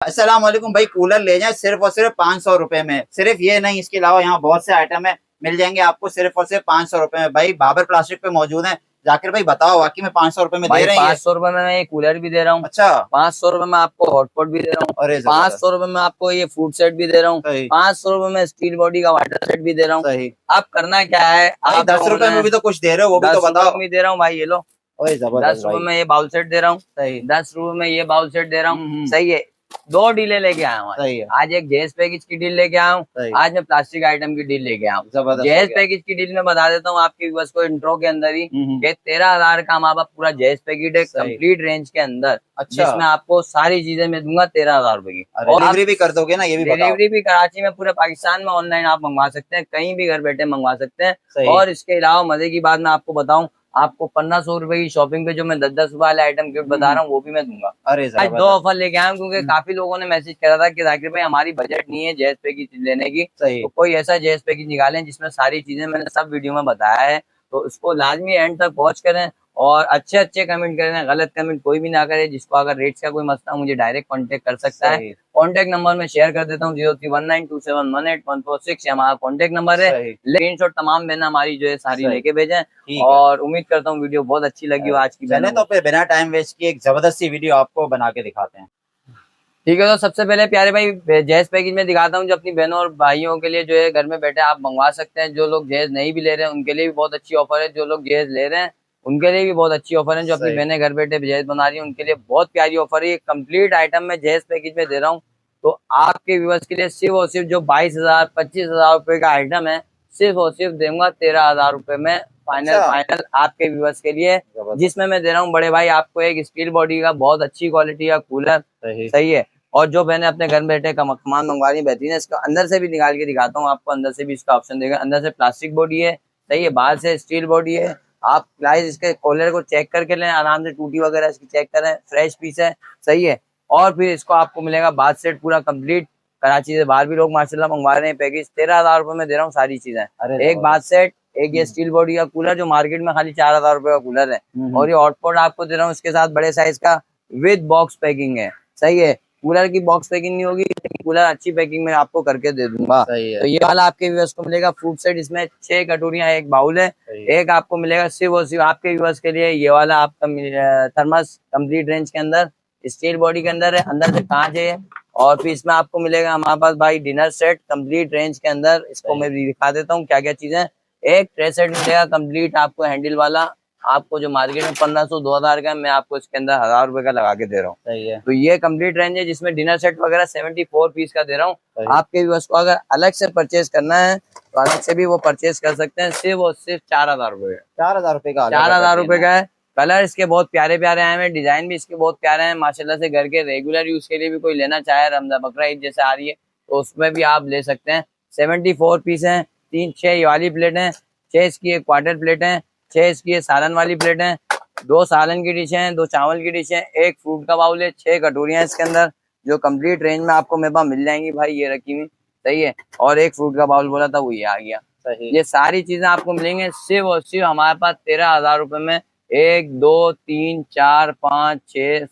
अस्सलाम वालेकुम भाई, कूलर ले जाएं सिर्फ और सिर्फ 500 रुपए में। सिर्फ ये नहीं, इसके अलावा यहाँ बहुत से आइटम है, मिल जाएंगे आपको सिर्फ और सिर्फ 500 रुपए में। भाई बाबर प्लास्टिक पे मौजूद है। जाकिर भाई बताओ, वाकई में 500 रुपए में दे भाई रहे हैं ये? 500 रुपए में मैं ये कूलर भी दे रहा हूँ। अच्छा। 500 रुपए में आपको हॉटपॉट भी दे रहा हूँ। अरे पाँच जबरदस्त। सौ रुपए में आपको ये फूड सेट भी दे रहा हूँ। सही 500 रुपए में स्टील बॉडी का वाटर सेट भी दे रहा हूँ। सही। अब करना क्या है भाई आप 10 रुपए लोगों में ने, भी तो कुछ दे रहे हो, वो भी तो 10 रुपए बताओ। में दे रहा हूँ भाई, ये लो। ओए दस जबरदस्त रुपए भाई। में ये बाउल सेट दे रहा हूँ। सही। 10 रुपए में ये बाउल सेट दे रहा हूँ। हम्म। सही है। दो डीले लेके आया हूँ आज। सही है। आज एक जेएस पैकेज की डील लेके आया हूँ। सही। आज मैं प्लास्टिक आइटम की डील लेके आया हूँ। जबरदस्त हो जेएस गया। पैकेज की डील में बता देता हूँ आपके व्यूअर्स को इंट्रो के अंदर ही हम्म। कि 13,000 का हमारा पूरा जेएस पैकेज है, सही। कंप्लीट रेंज के अंदर। अच्छा। जिसमें आपको सारी चीजें मैं दूंगा 13,000 रुपए की। अरे और आप डिलीवरी भी कर दोगे ना, ये भी बताओ। डिलीवरी भी कराची में, पूरे पाकिस्तान में ऑनलाइन आप मंगवा सकते हैं, कहीं भी घर बैठे मंगवा सकते हैं। सही। और इसके अलावा मजे की बात मैं आपको बताऊं, आपको 1500 रुपए की शॉपिंग पे जो मैं 10-10 रुपए वाले आइटम गिफ्ट बता रहा हूँ वो भी मैं दूंगा। अरे आज दो जबरदस्त। ऑफर लेके आया हूँ क्योंकि काफी लोगों ने मैसेज करा था कि जाकिर भाई हमारी बजट नहीं है जेएस पैकेज लेने की, सही। तो कोई ऐसा जेएस पैकेज निकालें जिसमें सारी चीजें मैंने सब वीडियो में बताया है। तो उसको लाजमी एंड तक वॉच करें और अच्छे अच्छे कमेंट करें, गलत कमेंट कोई भी ना करे। जिसको अगर रेट्स का कोई मसला मुझे डायरेक्ट कांटेक्ट कर सकता है। सही। कांटेक्ट नंबर में शेयर कर देता हूँ 031927181446 हमारा कांटेक्ट नंबर है। सही। स्क्रीनशॉट तमाम बहना हमारी जो है सारी सही। लेके भेजें। ठीक है। और उम्मीद करता हूँ वीडियो बहुत अच्छी लगी हो आज की चले बहनों तो को। फिर बिना टाइम वेस्ट किए एक जबरदस्त सी वीडियो आपको बना के दिखाते हैं। ठीक है, तो सबसे पहले प्यारे भाई जहेज पैकेज में दिखाता हूँ जो अपनी बहनों और भाइयों के लिए जो है घर में बैठे आप मंगवा सकते हैं। जो लोग जहेज नहीं भी ले रहे हैं उनके लिए भी बहुत अच्छी ऑफर है, जो लोग जहेज ले रहे हैं उनके लिए भी बहुत अच्छी ऑफर है। जो अपनी सही। बहनें घर बैठे जहेज बना रही हैं उनके लिए बहुत प्यारी ऑफर है। ये कंप्लीट आइटम में जहेज पैकेज में दे रहा हूँ। तो आपके व्यूअर्स के लिए सिर्फ और सिर्फ जो 22,000 25,000 रुपए का आइटम है, सिर्फ और सिर्फ दूंगा 13,000 रुपए में। फाइनल अच्छा। फाइनल आपके व्यूअर्स के लिए, जबरदस्त। जिसमें मैं दे रहा हूँ बड़े भाई आपको एक स्टील बॉडी का बहुत अच्छी क्वालिटी का कूलर। सही। सही है। और जो मैंने अपने घर में बैठे सामान मंगवा रही है बेहतरीन है। इसका अंदर से भी निकाल के दिखाता हूँ आपको, अंदर से भी इसका ऑप्शन देगा। अंदर से प्लास्टिक बॉडी है, सही है, बाहर से स्टील बॉडी है। आप गाइस इसके कॉलर को चेक करके लें, आराम से टूटी वगैरह इसकी चेक करें, फ्रेश पीस है। सही है। और फिर इसको आपको मिलेगा बाथ सेट पूरा कंप्लीट। कराची से बाहर भी लोग माशाल्लाह मंगवा रहे हैं। पैकेज 13,000 रुपए में दे रहा हूँ सारी चीजें। अरे एक बाथ सेट, एक ये स्टील बॉडी का कूलर जो मार्केट में खाली 4,000 रुपए का कूलर है। और ये हॉटपॉट आपको दे रहा हूँ इसके साथ बड़े साइज का विद बॉक्स पैकिंग है। सही है। कूलर की बॉक्स पैकिंग नहीं होगी लेकिन कूलर अच्छी पैकिंग में आपको करके दे दूंगा। सही है। तो ये वाला आपके व्यूअर्स को मिलेगा फ्रूट सेट। इसमें 6 कटोरियां, एक बाउल है। एक आपको मिलेगा सिर्फ और सिर्फ आपके व्यूअर्स के लिए ये वाला आपका थर्मस कंप्लीट रेंज के अंदर स्टील बॉडी के अंदर है, अंदर से कांच है। और फिर इसमें आपको मिलेगा हमारे पास भाई डिनर सेट कंप्लीट रेंज के अंदर। इसको मैं भी दिखा देता हूँ क्या क्या चीजें। एक ट्रे सेट मिलेगा कंप्लीट आपको हैंडल वाला, आपको जो मार्केट में 1500 2000 का है, मैं आपको इसके अंदर 1000 रुपए का लगा के दे रहा हूँ। सही है। तो ये कंप्लीट रेंज है जिसमें डिनर सेट वगैरह 74 पीस का दे रहा हूँ। आपके व्यूअर्स को अगर अलग से परचेज करना है तो अलग से भी वो परचेज कर सकते हैं। सिर्फ और सिर्फ 4,000 रुपए का। 4,000 रुपए का 4,000 रुपए का है। कलर इसके बहुत प्यारे प्यारे आए हैं, डिजाइन भी इसके बहुत प्यारे हैं माशाल्लाह से। घर के रेगुलर यूज के लिए भी कोई लेना चाहे, रमजान बकरा ईद जैसे आ रही है तो उसमें भी आप ले सकते हैं। 74 पीस हैं। 6 ये वाली प्लेट है, 6 इसकी एक क्वार्टर प्लेट है, 6 इसकी ये सालन वाली प्लेट है, 2 सालन की डिश है, 2 चावल की डिश है, एक फ्रूट का बाउल है, 6 कटोरियां इसके अंदर जो कंप्लीट रेंज में आपको मेरे पास मिल जाएंगी भाई, ये रखी हुई। सही है। और एक फ्रूट का बाउल बोला था वो ये आ गया। सही। ये सारी चीजें आपको मिलेंगे सिर्फ और सिर्फ हमारे पास 13,000 रुपए में। 1 2 3 4 5 6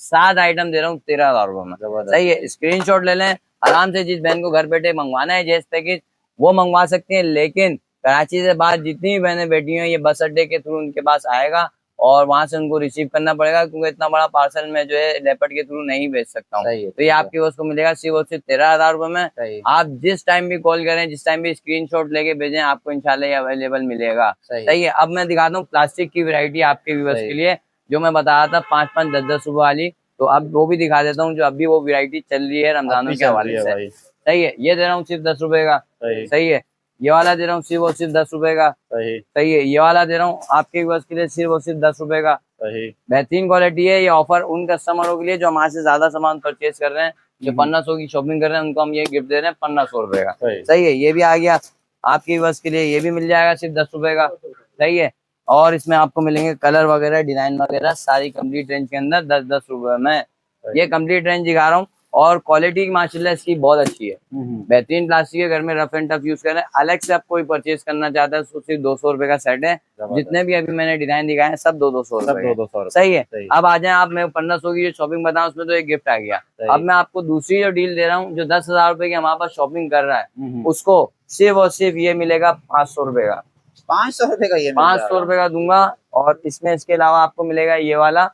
7 आइटम दे रहा हूँ 13,000 रुपए में। सही है। स्क्रीनशॉट ले लें आराम से। जिस बहन को घर बैठे मंगवाना है जेस पैकेज वो मंगवा सकते हैं। लेकिन कराची से बाहर जितनी भी बहनें बैठी हैं ये बस अड्डे के थ्रू उनके पास आएगा और वहां से उनको रिसीव करना पड़ेगा क्योंकि इतना बड़ा पार्सल में जो है लेपर्ड के थ्रू नहीं भेज सकता हूँ। तो ये आपकी उसको मिलेगा सिर्फ और सिर्फ 13,000 रुपए में। आप जिस टाइम भी कॉल करें, जिस टाइम भी स्क्रीनशॉट लेके भेजें, आपको इंशाल्लाह ये अवेलेबल मिलेगा। सही है। अब मैं दिखाता हूँ प्लास्टिक की वैरायटी आपके व्यूअर्स के लिए जो मैं बताया था 5-5 10-10 रुपए वाली। तो अब वो भी दिखा देता हूँ जो अभी वो वैरायटी चल रही है रमजानों के हवाले से। सही है। ये दे रहा हूँ सिर्फ 10 रुपए का। सही है। ये वाला दे रहा हूँ सिर्फ और सिर्फ 10 रुपए का। सही है। ये वाला दे रहा हूँ आपके व्यूअर्स के लिए सिर्फ और सिर्फ 10 रुपए का। बेहतरीन क्वालिटी है। ये ऑफर उन कस्टमरों के लिए जो हमारे से ज्यादा सामान परचेज कर रहे हैं, जो 1500 की शॉपिंग कर रहे हैं, उनको हम ये गिफ्ट दे रहे हैं 1500 रुपए का। सही है। ये भी आ गया आपके व्यूअर्स के लिए, ये भी मिल जाएगा सिर्फ 10 रुपए का। सही है। और इसमें आपको मिलेंगे कलर वगैरह, डिजाइन वगैरह सारी कंप्लीट रेंज के अंदर 10-10 रुपए में। ये कंप्लीट रेंज दिखा रहा हूँ। और क्वालिटी माशाल्लाह इसकी बहुत अच्छी है, बेहतरीन प्लास्टिक है। घर में रफ एंड टफ यूज करें। अलग से आप कोई परचेज करना चाहता है तो सिर्फ 200 रुपए का सेट है। जितने भी अभी मैंने डिजाइन दिखाए हैं सब 200 रुपए, 200 सही है। अब आ जाए आप, मैं 1500 की जो शॉपिंग बताऊं उसमें तो एक गिफ्ट आ गया। अब मैं आपको दूसरी जो डील दे रहा हूँ, जो 10,000 रुपए की हमारे पास शॉपिंग कर रहा है उसको सिर्फ और सिर्फ ये मिलेगा 500 रुपए का। 500 रुपए का ये 500 रुपए का दूंगा। और इसमें इसके अलावा आपको मिलेगा ये वाला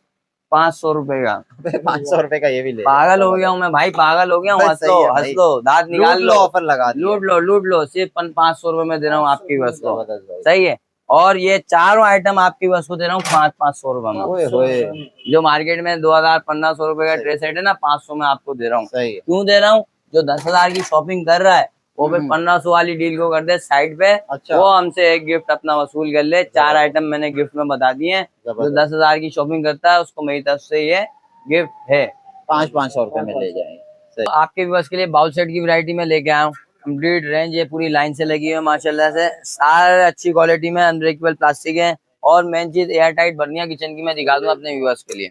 500 रुपए का। 500 रुपए का ये भी ले। पागल हो गया हूँ मैं भाई, पागल हो गया हूँ। हंस सही लो है हंस भाई। लो, दांत निकाल लो, ऑफर लगा दिया। लूट लो सिर्फ 500 रुपए में दे रहा हूँ आपकी बस को, जबरदस्त भाई। सही है। और ये चारों आइटम आपकी बस को दे रहा हूँ 500 रुपए में। ओए होए। जो मार्केट में 2000-1500 रुपए का ड्रेस सेट है ना, 500 में आपको दे रहा हूँ। सही है। क्यों दे रहा हूँ? जो 10,000 की शॉपिंग कर रहा है वो भी 1500 वाली डील को कर दे साइड पे। अच्छा। वो हमसे एक गिफ्ट अपना वसूल कर ले। 4 आइटम मैंने गिफ्ट में बता दिए हैं। जो 10,000 की शॉपिंग करता है उसको मेरी तरफ से ये गिफ्ट है। 500 रुपए में ले जाएंगे। तो आपके व्यूअर्स के लिए बाउल सेट की वैरायटी में लेके आया हूँ। कंप्लीट रेंज ये पूरी लाइन से लगी है माशाल्लाह से, सारे अच्छी क्वालिटी में, अनब्रेकेबल प्लास्टिक है। और मेन चीज एयर टाइट बर्निया किचन की मैं दिखा दूं अपने व्यूअर्स के लिए।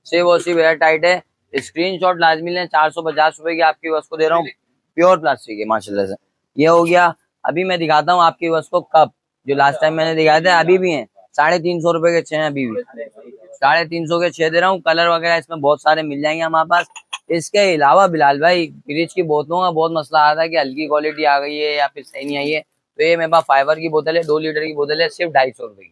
सिर्फ और सिर्फ एयर टाइट है। स्क्रीनशॉट लाजमी लें। 450 रुपए की आपकी व्यूअर्स को दे रहा हूँ। प्योर प्लास्टिक है माशाल्लाह से। ये हो गया। अभी मैं दिखाता हूँ आपकी व्यूअर्स को कप, जो लास्ट टाइम मैंने दिखाए थे, अभी भी है 350 रुपए के 6 हैं, अभी भी 350 के 6 दे रहा हूँ। कलर वगैरह इसमें बहुत सारे मिल जाएंगे हमारे पास। इसके अलावा बिलाल भाई, फ्रिज की बोतलों का बहुत मसला आ रहा था कि हल्की क्वालिटी आ गई है या फिर सही नहीं आई है। तो ये मेरे पास फाइबर की बोतल है, 2 लीटर की बोतल है, सिर्फ 250 रुपए की।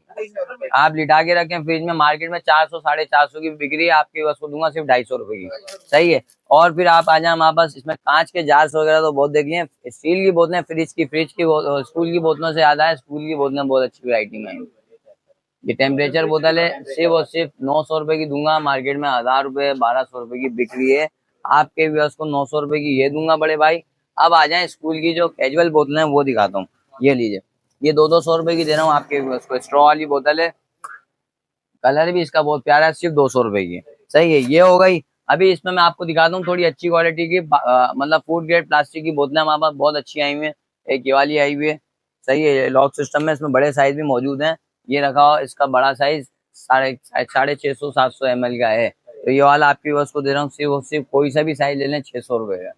आप लिटा के रखें फ्रिज में, मार्केट में 400-450 की बिक रही है, आपकी वस्तु दूंगा सिर्फ 250 रुपए की, सही है। और फिर आप आ जाए हमारे पास, इसमें कांच के जार्स वगैरह तो बहुत देख लिए, स्टील की बोतलें, फ्रिज की स्कूल की बोतलों से याद आया, स्कूल की बोतलें बहुत अच्छी वैरायटी में। ये टेम्परेचर बोतल है, सिर्फ और सिर्फ 900 रुपए की दूंगा। मार्केट में 1000 रुपए 1200 रुपए की बिक रही है, आपके व्यूअर्स को 900 रुपए की ये दूंगा बड़े भाई। अब आ जाए स्कूल की जो कैजुअल बोतलें हैं वो दिखाता हूँ। ये लीजिए, ये 200 रुपए की दे रहा हूँ आपके व्यूअर्स को। स्ट्रॉ वाली बोतल है, कलर भी इसका बहुत प्यारा है, सिर्फ 200 रुपए की, सही है। ये हो गई। अभी इसमें मैं आपको दिखाता हूँ थोड़ी अच्छी क्वालिटी की, मतलब फूड ग्रेड प्लास्टिक की बोतलें हमारे पास बहुत अच्छी आई हुई है। एक ये वाली आई हुई है, सही है, लॉक सिस्टम में। इसमें बड़े साइज भी मौजूद हैं। ये रखा हुआ, इसका बड़ा साइज 650-700 ml का है। तो ये वाला आपकी बस को दे रहा हूँ सिर्फ कोई सा भी साइज ले लें 600 रुपए का।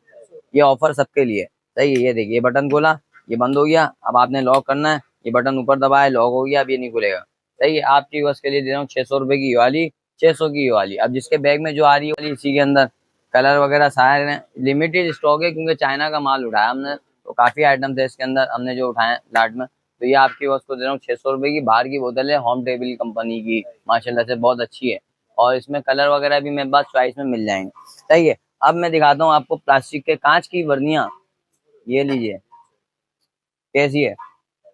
ये ऑफर सबके लिए, सही है। ये देखिए, बटन खोला, ये बंद हो गया। अब आपने लॉक करना है, ये बटन ऊपर दबाया, लॉक हो गया, अब ये नहीं खुलेगा, सही है। आपकी बस के लिए दे रहा हूँ 600 रुपए की ये वाली, 600 की ये वाली। अब जिसके बैग में जो आ रही है वाली, इसी के अंदर कलर वगैरह सारे हैं। लिमिटेड स्टॉक है क्योंकि चाइना का माल उठाया हमने, तो काफी आइटम थे इसके अंदर हमने जो उठाए लाट में। तो ये आपकी बस को दे रहा हूँ 600 रुपए की। बाहर की बोतल है, होम टेबल कंपनी की, माशाल्लाह से बहुत अच्छी है। और इसमें कलर वगैरह भी मेरे पास चॉइस में मिल जाएंगे, सही है। अब मैं दिखाता हूँ आपको प्लास्टिक के कांच की बर्नियां। ये लीजिए, कैसी है,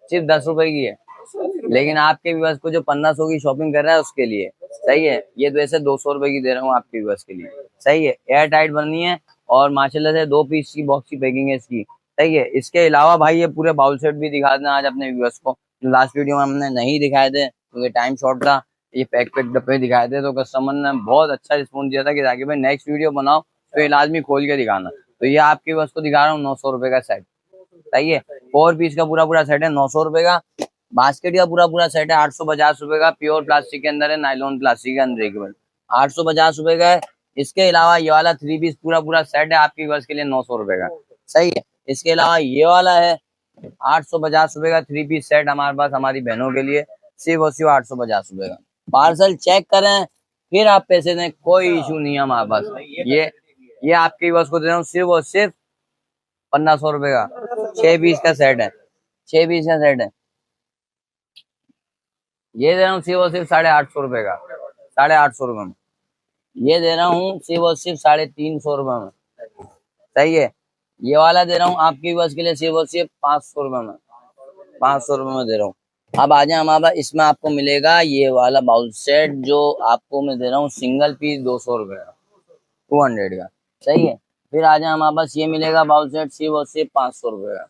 सिर्फ 10 रुपए की है। लेकिन आपके व्यूअर्स को जो 1500 की शॉपिंग कर रहा है उसके लिए, सही है। ये तो ऐसे 200 रुपए की दे रहा हूँ आपके व्यूअर्स के लिए, सही है। एयर टाइट बनी है और माशाल्लाह से 2 पीस की बॉक्स की पैकिंग है इसकी, सही है। इसके अलावा भाई ये पूरे बाउल सेट भी दिखा देना आज अपने व्यूअर्स को, जो लास्ट वीडियो में हमने नहीं दिखाए थे क्योंकि टाइम शॉर्ट था। ये पैक डब्बे दिखाए थे, तो कस्टमर ने बहुत अच्छा रिस्पॉन्स दिया था कि जाकिर भाई नेक्स्ट वीडियो बनाओ तो ये लाजमी खोल के दिखाना। तो ये आपके व्यूअर्स को दिखा रहा हूँ 900 रुपए का सेट, सही है। 4 पीस का पूरा सेट है 900 रुपए का। बास्केट का पूरा सेट है 850 रुपए का। प्योर प्लास्टिक के अंदर है, नाइलॉन प्लास्टिक है, अनब्रेकेबल, 850 रुपए का है। इसके अलावा ये वाला 3 पीस पूरा सेट है आपकी व्यूअर्स के लिए 900 रुपए का, सही है। इसके अलावा ये वाला है 850 रुपए का 3 पीस सेट हमारे पास, हमारी बहनों के लिए, सिर्फ और सिर्फ 850 रुपए का। पार्सल चेक करें फिर आप पैसे दें, कोई इशू नहीं है हमारे पास। ये आपकी व्यूअर्स को दे रहा हूँ सिर्फ और सिर्फ 1500 रुपए का। 6 पीस का सेट है, 6 पीस का सेट है। ये दे रहा हूँ सिर्फ और सिर्फ 850 रुपए का, 850 रुपए में। ये दे रहा हूँ सिर्फ और सिर्फ 350 रुपए में, सही है। ये वाला दे रहा हूँ आपकी बस के लिए सिर्फ और सिर्फ 500 रुपए में, 500 रुपए में दे रहा हूँ। अब आ जाए हमारे पास, इसमें आपको मिलेगा ये वाला बाउल सेट, जो आपको मैं दे रहा हूँ सिंगल पीस 200 रुपए का, 200 का, सही है। फिर आ जाए हमारे पास, ये मिलेगा बाउल सेट सिर्फ और सिर्फ 500 रुपए का,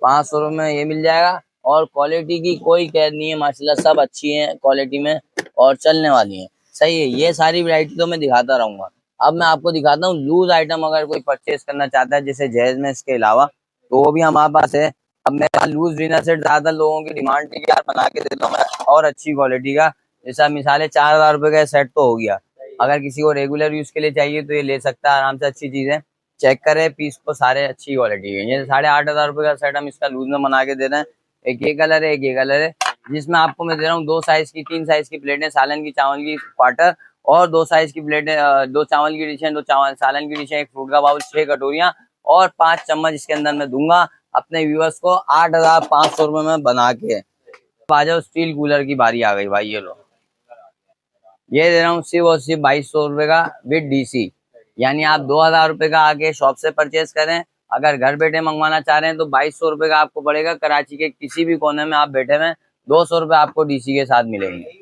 500 रुपए में ये मिल जाएगा। और क्वालिटी की कोई कैद नहीं है माशाल्लाह, सब अच्छी है क्वालिटी में और चलने वाली है, सही है। ये सारी वैरायटी तो मैं दिखाता रहूंगा। अब मैं आपको दिखाता हूँ लूज आइटम, अगर कोई परचेज करना चाहता है जैसे जैज में, इसके अलावा तो वो भी हमारे पास है। अब मेरा लूज डिनर सेट ज्यादा लोगों की डिमांड थी यार, बना के देता हूँ मैं और अच्छी क्वालिटी का। जैसा मिसाल है 4000 रुपए का सेट तो हो गया, अगर किसी को रेगुलर यूज के लिए चाहिए तो ये ले सकता है आराम से, अच्छी चीज है। चेक करें पीस को, सारे अच्छी क्वालिटी के। ये 8,500 का सेट हम इसका लूज में बना के दे रहे हैं। एक ये कलर है, एक ये कलर है, जिसमें आपको मैं दे रहा हूँ 2 साइज की 3 साइज की प्लेटें, सालन की चावल की क्वार्टर, और 2 साइज की प्लेटें, 2 चावल की डिशें, 2 चावल सालन की डिशें, 1 फ्रूट का बाउल, 6 कटोरियां और 5 चम्मच इसके अंदर मैं दूंगा अपने व्यूअर्स को 8,500 रुपए में बना के। आ जाओ, स्टील कूलर की बारी आ गई भाई। ये लो, ये दे रहा हूँ सिर्फ और सिर्फ 2,200 रुपए का विद डीसी। यानी आप 2,000 रुपए का आके शॉप से परचेज करें। अगर घर बैठे मंगवाना चाह रहे हैं तो 2,200 रुपए का आपको पड़ेगा। कराची के किसी भी कोने में आप बैठे हुए, 200 रुपए आपको डीसी के साथ मिलेंगे।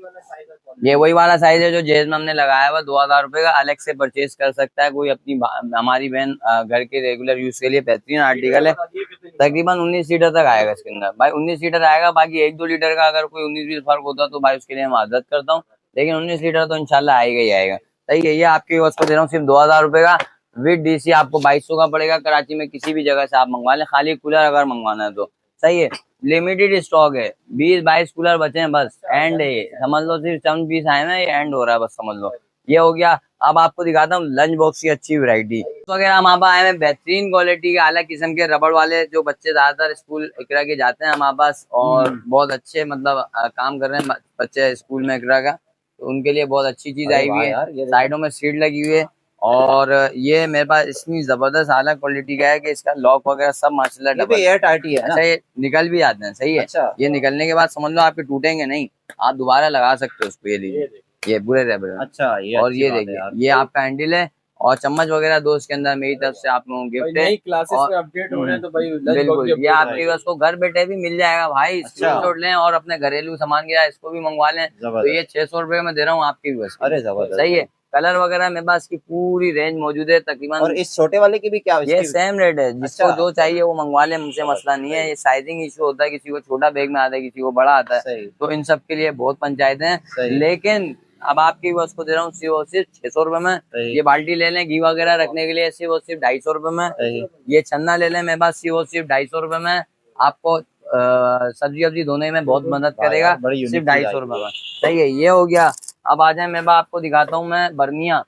ये वही वाला साइज है जो जेज में हमने लगाया हुआ। 2,000 रुपए का अलग से परचेज कर सकता है कोई अपनी हमारी बहन घर के रेगुलर यूज के लिए बेहतरीन आर्टिकल है। तकरीबन 19 लीटर तक आएगा इसके अंदर भाई, 19 लीटर आएगा। बाकी 1-2 लीटर का अगर कोई 19-20 फर्क होता तो भाई उसके लिए मैं माजरत करता हूँ, लेकिन 19 लीटर तो इंशाल्लाह आएगा ही आएगा। सही है, ये आपके उसको दे रहा हूँ सिर्फ 2,000 रुपए का विद डीसी। आपको 2,200 का पड़ेगा। कराची में किसी भी जगह से आप मंगवा लें, खाली कूलर अगर मंगवाना है तो। सही है, लिमिटेड स्टॉक है, 20-22 कूलर बचे हैं बस, एंड है समझ लो। सिर्फ 7 पीस आए ना, ये एंड हो रहा है बस, समझ लो। ये हो गया। अब आपको दिखाता हूँ लंच बॉक्स की अच्छी वैरायटी वगैरह हमारे पास आए हैं, बेहतरीन क्वालिटी के अलग किस्म के रबड़ वाले, जो बच्चे ज्यादातर स्कूल इकरा के जाते हैं हमारे पास, और बहुत अच्छे मतलब काम कर रहे हैं बच्चे स्कूल में इकरा का, तो उनके लिए बहुत अच्छी चीज आई हुई है। साइडों में सीट लगी हुई है, और ये मेरे पास इतनी जबरदस्त आला क्वालिटी का है कि इसका लॉक वगैरह सब माशाल्लाह डबल एयर टाइट ही है ना? अच्छा, ये निकल भी जाते हैं। सही है। अच्छा। ये निकलने के बाद समझ लो आपके टूटेंगे नहीं, आप दोबारा लगा सकते हो उसको। ये लीजिए, ये बुरे रबड़। अच्छा, ये और ये देखिए, ये आपका हैंडल है, और चम्मच वगैरह दो इसके अंदर मेरी तरफ से आप लोगों को गिफ्ट है। क्लासेस में अपडेट हो रहे हैं तो भाई बिल्कुल, ये आपके बस को घर बैठे भी मिल जाएगा भाई। अच्छा। स्क्रीनशॉट लें और अपने घरेलू सामान के इसको भी मंगवा लें। तो ये 600 रुपए में दे रहा हूँ आपकी भी बस। अरे जबरदस्त। सही है। कलर वगैरह मेरे पास की पूरी रेंज मौजूद है तकरीबन। और इस छोटे वाले की भी क्या? ये सेम रेट है, जिसको अच्छा। जो चाहिए वो मंगवा ले, मुझसे मसला नहीं है। ये साइजिंग इशू होता है, किसी को छोटा बैग में आता है, किसी को बड़ा आता है, सही। तो इन सब के लिए बहुत पंचायतें हैं। लेकिन अब आपकी बस को दे रहा हूँ सिर्फ 600 रुपए में। ये बाल्टी ले लें घी वगैरह रखने के लिए, सिर्फ 250 रुपए में। ये छन्ना ले लें मेरे पास, सिर्फ 250 रुपए में। आपको सब्जी वब्जी धोने में बहुत मदद करेगा, सिर्फ 250 रुपए में। सही है, ये हो गया। अब आ जाए मेरे पास, आपको दिखाता हूँ मैं बर्निया।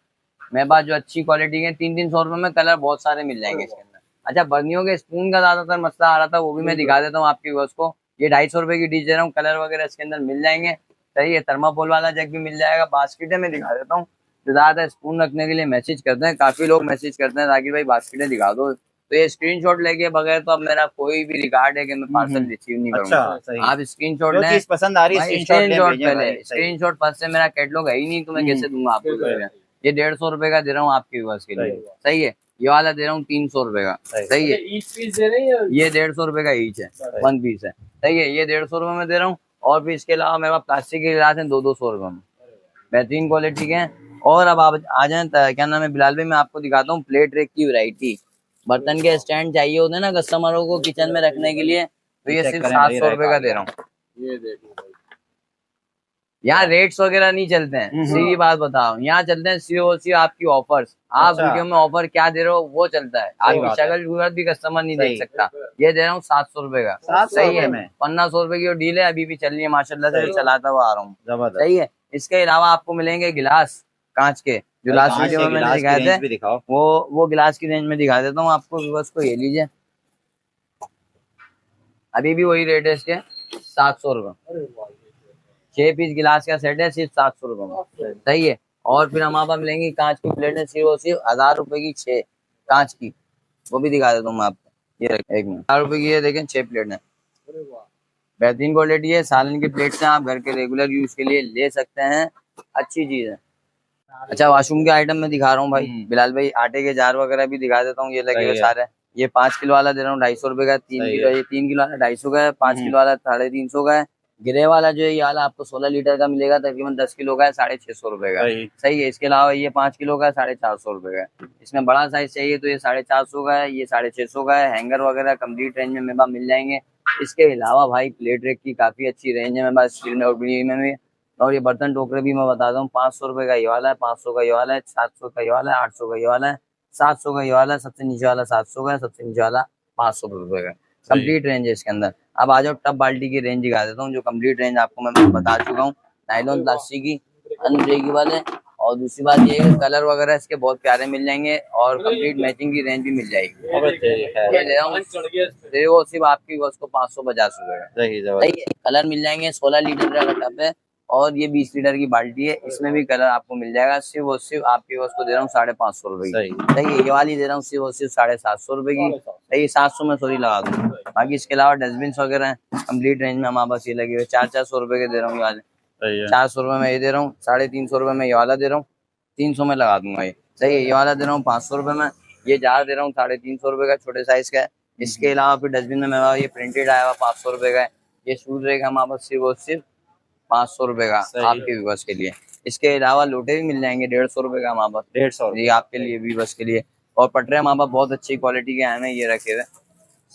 मेरे पास जो अच्छी क्वालिटी के 300-300 रुपए में कलर बहुत सारे मिल जाएंगे इसके अंदर। अच्छा, बर्नियों के स्पून का ज्यादातर मसला आ रहा था, वो भी मैं दिखा देता हूँ आपकी बस को। ये 250 रुपए की डिश दे रहा हूँ, कलर वगैरह इसके अंदर मिल जाएंगे। सही है, थर्माकोल वाला जग भी मिल जाएगा। बास्केटें मैं दिखा देता हूँ, जो ज्यादा स्पून रखने के लिए मैसेज करते हैं, काफी लोग मैसेज करते हैं ताकि भाई बास्केटें दिखा दो, तो ये स्क्रीनशॉट लेके बगैर तो अब मेरा कोई भी रिकॉर्ड है कि मैं पार्सल रिसीव नहीं करूंगा। अच्छा, आप स्क्रीनशॉट जो लें, चीज पसंद आ रही है स्क्रीनशॉट पहले, स्क्रीनशॉट फर्स्ट से। मेरा कैटलॉग है ही नहीं तो मैं कैसे दूंगा आपको। ये 150 रुपए का दे रहा हूँ आपके व्यूअर्स के लिए। सही है, ये वाला दे रहा हूँ 300 रुपए का। सही है, ईच पीस दे रहे हैं, ये 150 रुपए का ईच है, 1 पीस है। सही है, ये 150 रुपए में दे रहा हूँ। और भी इसके अलावा मेरे पास प्लास्टिक के गिलास हैं 200-200 रुपए में, बेहतरीन क्वालिटी के हैं। और अब आप आ जाए, क्या नाम है बिलाल भाई, मैं आपको दिखाता हूँ प्लेट रेक की वैरायटी। बर्तन के स्टैंड चाहिए होते हैं ना कस्टमरों को किचन में रखने के लिए, तो ये सिर्फ 700 रुपए का दे रहा हूँ। ये देखो यहाँ रेट्स वगैरह नहीं चलते हैं, सीधी बात बताओ। यहाँ चलते हैं सिर्फ आपकी ऑफर्स। आप वीडियो में ऑफर क्या दे रहे हो वो चलता है, आपकी शक्ल सूरत भी कस्टमर नहीं देख सकता। ये दे रहा हूँ 700 रुपए का। सही है, 1500 रुपए की डील है, अभी भी चल रही है माशाल्लाह से, चलाता हुआ आ रहा हूँ। सही है। इसके अलावा आपको मिलेंगे गिलास कांच के, जो लास्ट वीडियो में मैंने दिखाए थे, वो गिलास की रेंज में दिखा देता हूँ आपको। व्यूअर्स को ये लीजिए, अभी भी वही रेट है इसके, 700 रुपए। 6 पीस गिलास का सेट है, सिर्फ 700 रुपए में। सही है। और फिर हमारे पास मिलेंगी कांच की प्लेटें, सिर्फ 1000 रुपए की 6 कांच की, वो भी दिखा देता हूँ मैं आपको। ये एक मिनट, 1000 रुपए की, ये देखें 6 प्लेट है, बेहतरीन क्वालिटी है। सालन की प्लेट से आप घर के रेगुलर यूज के लिए ले सकते हैं, अच्छी चीज है। अच्छा, वॉशरूम के आइटम में दिखा रहा हूँ भाई बिलाल भाई, आटे के जार वगैरह भी दिखा देता हूँ। ये लगे हुए सारे। ये 5 किलो वाला दे रहा हूँ 250 रुपए का, 3 किलो, ये 3 किलो वाला 250 का है, 5 किलो वाला 350 का है। गिरे वाला जो है ये वाला आपको 16 लीटर का मिलेगा, तकरीबन 10 किलो का है, 650 रुपए का। सही है। इसके अलावा ये 5 किलो का 450 रुपए का है। इसमें बड़ा साइज चाहिए तो ये 450 का है, ये 650 का है। हैंगर वगैरह कम्प्लीट रेंज में मेरे पास मिल जाएंगे। इसके अलावा भाई प्लेट रेक की काफी अच्छी रेंज है मेरे पास, स्टील में और में भी। और ये बर्तन टोकरे भी मैं बताता हूँ, 500 रुपए का ये वाला है, 500 का ये वाला है, 700 का ये वाला है, 800 का ये वाला है, 700 का ये वाला है, सबसे नीचे वाला 700 का है, सबसे नीचे वाला 500 रुपए का। कंप्लीट रेंज है इसके अंदर। अब आ जाओ टब बाल्टी की रेंज दिखा देता हूँ, जो कंप्लीट रेंज आपको मैं बता चुका हूँ। नायलॉन प्लास्टिक की अनब्रेकेबल है, और दूसरी बात ये है कलर वगैरह इसके बहुत प्यारे मिल जाएंगे और कंप्लीट मैचिंग की रेंज भी मिल जाएगी। अबे तेरी खैर। ये ले रहा हूँ वो सिर्फ आपकी उसको 550 रुपए का। सही जबरदस्त। कलर मिल जाएंगे। 16 लीटर का टब है और ये 20 लीटर की बाल्टी है, इसमें भी कलर आपको मिल जाएगा। सिर्फ और सिर्फ आपकी उसको दे रहा हूँ 550 रुपए की। सही सही है, ये वाली दे रहा हूँ सिर्फ और सिर्फ 750 रुपए की। सही 700 में सॉरी लगा दूँ। बाकी इसके अलावा डस्टबिन वगैरह हैं कंप्लीट रेंज में हमारे पास ये लगे हुए 400 रुपए के दे रहा हूँ। ये वाले सही है। 400 रुपए में ये दे रहा हूँ, 350 रुपए में ये वाला दे रहा हूँ, 300 में लगा दूंगा ये। सही है, ये वाला दे रहा हूँ 500 रुपए में, ये जार दे रहा हूँ 350 रुपए का, छोटे साइज का है। इसके अलावा फिर डस्टबिन में मेरा ये प्रिंटेड आया हुआ 500 रुपए का है। ये शूज रहेगा हमारे पास सिर्फ और सिर्फ 500 रुपए का आपके व्यूवर्स के लिए। इसके अलावा लोटे भी मिल जाएंगे 150 रुपए का हमारे पास, 150 ये आपके लिए व्यूवर्स के लिए। और पटरे हमारे पास बहुत अच्छी क्वालिटी के आए हैं, ये रखे हुए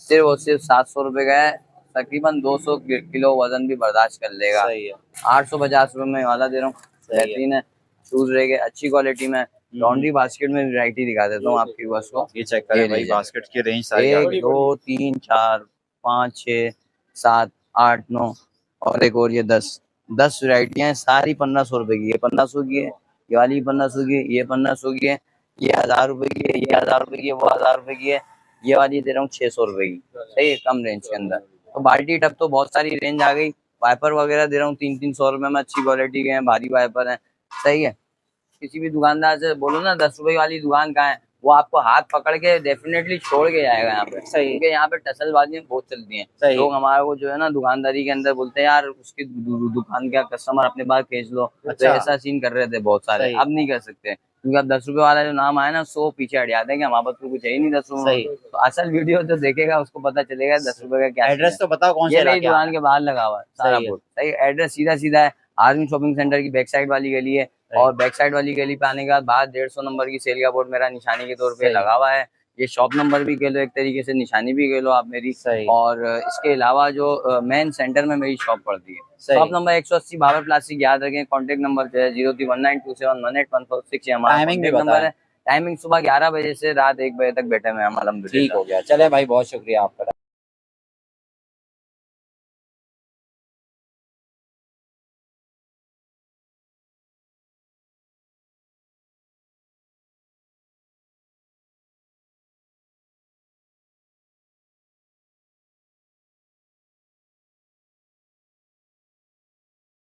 सिर्फ और सिर्फ 700 रुपए का है। तकरीबन 200 किलो वजन भी बर्दाश्त कर लेगा। सही है। 850 रुपए में वाला दे रहा हूँ, बेहतरीन है। शूज रहेंगे अच्छी क्वालिटी में। लॉन्ड्री बास्केट में वैरायटी दिखा देता हूँ आपकी बस को। ये चेक करें ये भाई, लीजिए। बास्केट की रेंज सारी 1 2 3 4 5 6 7 8 9 और एक और ये 10 वैरायटियां हैं, सारी 1500 रुपए की। ये 1500 की है, ये वाली 1500 की है, ये 1500 की है, ये 1000 रुपए की है, ये 1000 रुपए की है, वो 1000 रुपए की है। ये वाली दे रहा हूँ 600 रुपए की। सही है, कम रेंज के अंदर। तो बाल्टी टब तो बहुत सारी रेंज आ गई। वाइपर वगैरह दे रहा हूँ 300 रुपए में, अच्छी क्वालिटी के हैं, भारी वाइपर हैं। सही है, किसी भी दुकानदार से बोलो ना 10 रुपए वाली दुकान कहाँ है, वो आपको हाथ पकड़ के डेफिनेटली छोड़ के जाएगा यहाँ पे। सही। क्योंकि यहाँ पे टसलबाजियां बहुत चलती हैं। सही। लोग हमारे को जो है ना दुकानदारी के अंदर बोलते हैं यार उसकी दुकान का कस्टमर अपने पास भेज लो। तो अच्छा। ऐसा सीन कर रहे थे बहुत सारे, सही। अब नहीं कर सकते क्योंकि अब 10 रुपए वाला जो नाम आया ना 100 पीछे हट जाते हैं कि हमारे पास तो कुछ है ही नहीं 10 रुपए। सही। तो असल वीडियो जो देखेगा उसको पता चलेगा 10 रुपए का क्या एड्रेस तो बताओ कौन ये सा नई इलाका दुकान है? के बाहर लगा हुआ है सारा सही है। बोर्ड। सही, एड्रेस सीधा सीधा है, आर्मी शॉपिंग सेंटर की बैक साइड वाली गली है। और बैक साइड वाली गली पे आने के बाद बाहर 150 नंबर की सेल का बोर्ड मेरा निशानी के तौर पे सही। लगा हुआ है। ये शॉप नंबर भी कह लो, एक तरीके से निशानी भी कह लो आप मेरी। सही। और इसके अलावा जो मेन सेंटर में मेरी शॉप पड़ती है, सही। शॉप नंबर 180 बाबर प्लास्टिक, याद रखें। कॉन्टेक्ट नंबर जो है 0319271816 है हमारा टाइमिंग भी contact नंबर बताएं। है। टाइमिंग सुबह 11 बजे से रात 1 बजे तक बैठे हुए हैं हम, अल्हम्दुलिल्लाह। ठीक हो गया, चले भाई, बहुत शुक्रिया आपका।